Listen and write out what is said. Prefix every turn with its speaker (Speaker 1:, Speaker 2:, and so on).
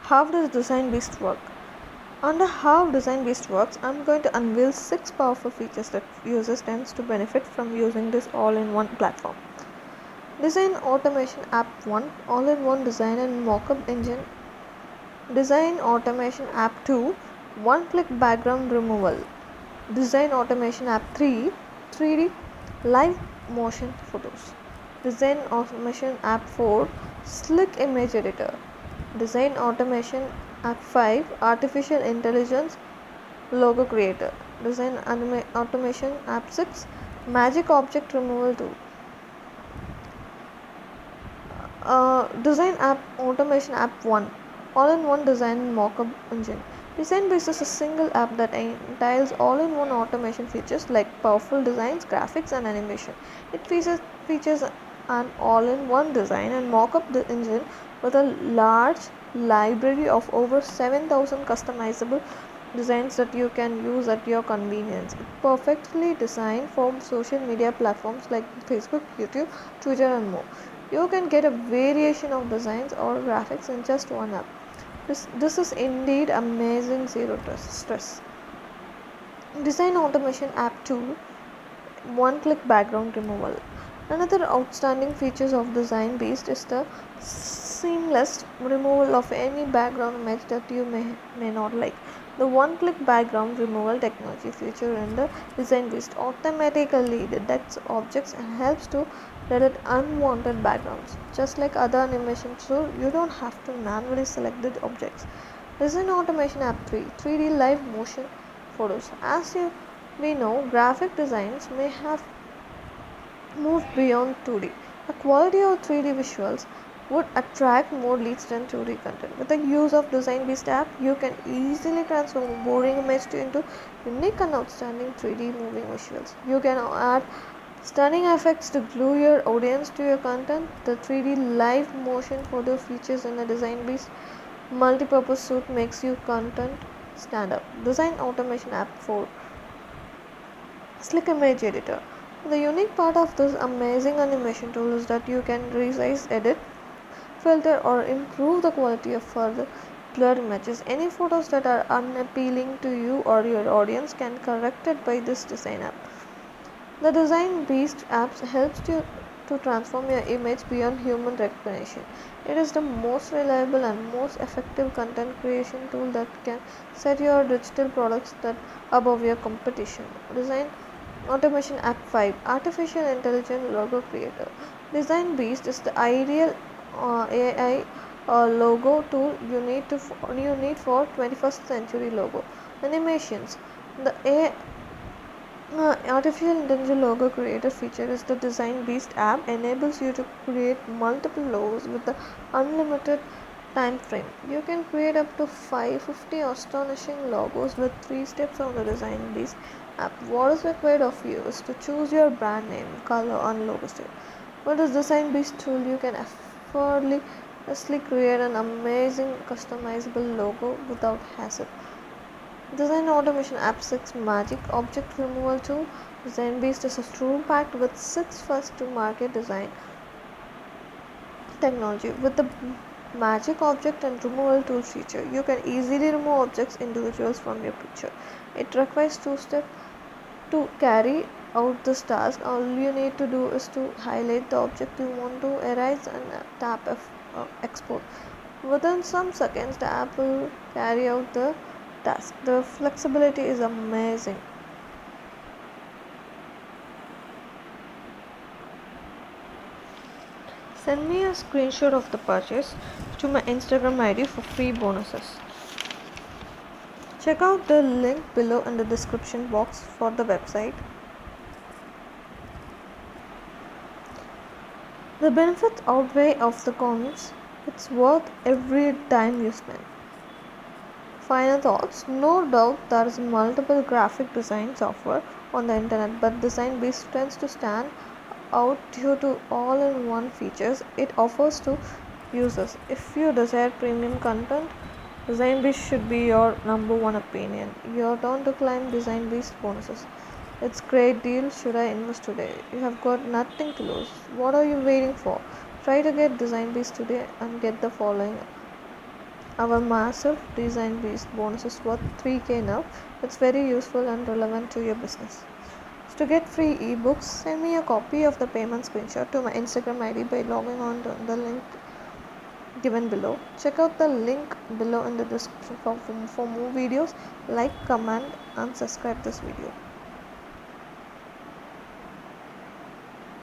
Speaker 1: How does Design Beast work? Under how Design Beast works, I'm going to unveil 6 powerful features that users tend to benefit from using this all-in-one platform. Design Automation App 1, all-in-one design and mockup engine. Design Automation App 2, one-click background removal. Design Automation App 3, 3D live motion photos. Design Automation App 4, slick image editor. Design Automation App 5, artificial intelligence logo creator. Design Automation App 6, magic object removal tool. Design App Automation App 1, all-in-one design and mockup engine. Design Beast is a single app that entails all-in-one automation features like powerful designs, graphics, and animation. It features an all-in-one design and mockup engine with a large library of over 7,000 customizable designs that you can use at your convenience. It's perfectly designed for social media platforms like Facebook, YouTube, Twitter, and more. You can get a variation of designs or graphics in just one app. This is indeed amazing zero stress. Design Automation App 2, one-click background removal. Another outstanding feature of Design Beast is the seamless removal of any background image that you may not like. The one-click background removal technology feature in the Design Beast automatically detects objects and helps to delete unwanted backgrounds. Just like other animation tools, you don't have to manually select the objects. Design Automation App 3, 3D live motion photos. We know, graphic designs may have moved beyond 2D. The quality of 3D visuals would attract more leads than 2D content. With the use of Design Beast app, you can easily transform a boring image into unique and outstanding 3D moving visuals. You can add stunning effects to glue your audience to your content. The 3D live motion photo features in the Design Beast multi-purpose suite makes your content stand out. Design Automation App 4, Slick Image Editor. The unique part of this amazing animation tool is that you can resize, edit, filter, or improve the quality of further blurred images. Any photos that are unappealing to you or your audience can be corrected by this design app. The Design Beast app helps you to transform your image beyond human recognition. It is the most reliable and most effective content creation tool that can set your digital products above your competition. Design Automation App 5, Artificial Intelligence Logo Creator. Design Beast is the ideal AI logo tool you need for 21st century logo animations. The Artificial Intelligence Logo Creator feature is the Design Beast app enables you to create multiple logos with the unlimited time frame. You can create up to 550 astonishing logos with 3 steps on the Design Beast app. What is required of you is to choose your brand name, color, and logo style. With this Design Beast tool, you can effortlessly create an amazing customizable logo without hassle. Design Automation App 6, Magic Object Removal Tool. Design Beast is a tool packed with 6 first to market design technology. With the Magic Object and Removal Tool feature, you can easily remove objects individuals from your picture. It requires 2 steps to carry out this task. All you need to do is to highlight the object you want to erase and tap export. Within some seconds, the app will carry out the task. The flexibility is amazing. Send me a screenshot of the purchase to my Instagram ID for free bonuses. Check out the link below in the description box for the website. The benefits outweigh of the cons. It's worth every dime you spend. Final thoughts. No doubt there is multiple graphic design software on the internet, but Design Beast tends to stand out due to all-in-one features it offers to users. If you desire premium content, Design Beast should be your number one opinion. Your turn to claim Design Beast bonuses. It's great deal. Should I invest today? You have got nothing to lose. What are you waiting for? Try to get Design Beast today and get the following Our massive design based bonus is worth 3k now. It's very useful and relevant to your business. So to get free ebooks, send me a copy of the payment screenshot to my Instagram ID by logging on to the link given below. Check out the link below in the description for more videos. Like, comment, and subscribe this video.